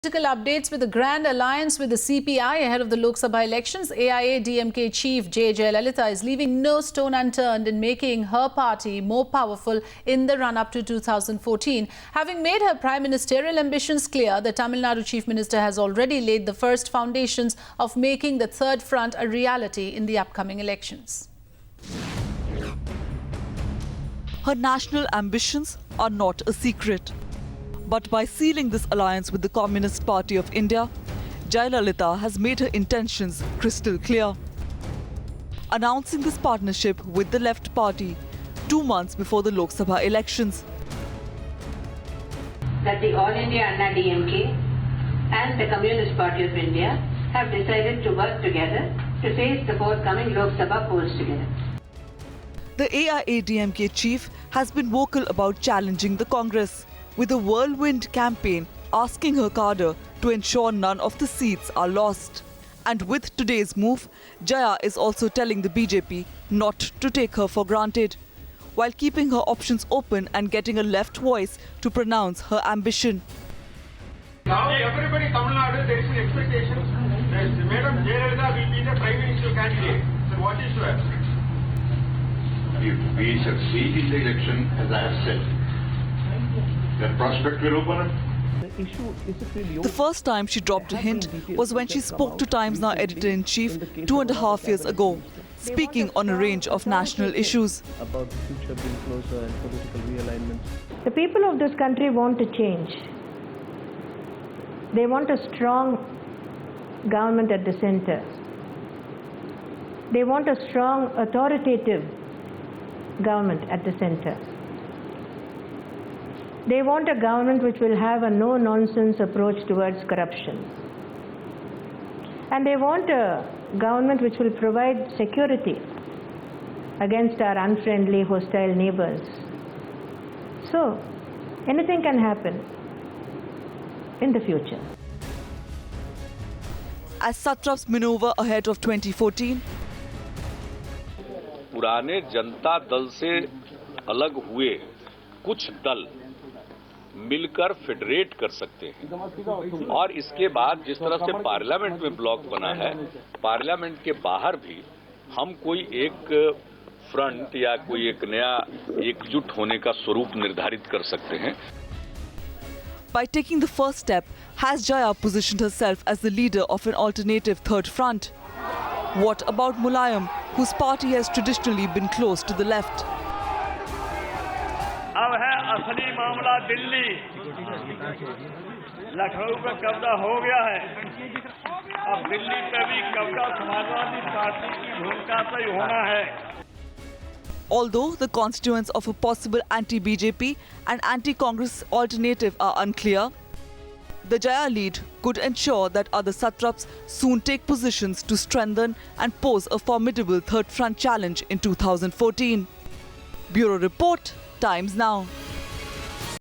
Political updates with the grand alliance with the CPI ahead of the Lok Sabha elections. AIADMK chief J. Jayalalitha is leaving no stone unturned in making her party more powerful in the run-up to 2014. Having made her prime ministerial ambitions clear, the Tamil Nadu chief minister has already laid the first foundations of making the third front a reality in the upcoming elections. Her national ambitions are not a secret. But by sealing this alliance with the Communist Party of India, Jayalalitha has made her intentions crystal clear. Announcing this partnership with the Left Party 2 months before the Lok Sabha elections. That the All India Anna DMK and the Communist Party of India have decided to work together to face the forthcoming Lok Sabha polls together. The AIADMK chief has been vocal about challenging the Congress, with a whirlwind campaign asking her cadre to ensure none of the seats are lost. And with today's move, Jaya is also telling the BJP not to take her for granted, while keeping her options open and getting a left voice to pronounce her ambition. Now everybody in Tamil Nadu, there is an expectation that Madam Jayalalitha will be the Prime Minister candidate. So what is your? If we succeed in the election, as I have said, the prospect will open up. The first time she dropped a hint was when she spoke to Times Now editor-in-chief 2.5 years ago, speaking on a range of national issues. About the future being closer and political realignment. The people of this country want to change. They want a strong government at the center. They want a strong, authoritative government at the center. They want a government which will have a no-nonsense approach towards corruption. And they want a government which will provide security against our unfriendly, hostile neighbors. So, anything can happen in the future. As satraps maneuver ahead of 2014, पुराने जनता दल से अलग हुए कुछ दल मिलकर फेडरेट कर सकते हैं और इसके बाद जिस तरह से पार्लियामेंट में ब्लॉक बना है, पार्लियामेंट के बाहर भी हम कोई एक फ्रंट या कोई एक नया एकजुट होने का स्वरूप निर्धारित कर सकते हैं. By taking the first step, has Jaya positioned herself as the leader of an alternative third front? What about Mulayam, whose party has traditionally been close to the left? अब है असली मामला दिल्ली. लखनऊ पे कब्जा हो गया है. अब दिल्ली पे भी कब्जा समाजवादी पार्टी की भूमिका से ही होना है. Although the constituents of a possible anti-BJP and anti-Congress alternative are unclear, the Jaya lead could ensure that other satraps soon take positions to strengthen and pose a formidable third front challenge in 2014. Bureau Report, Times Now.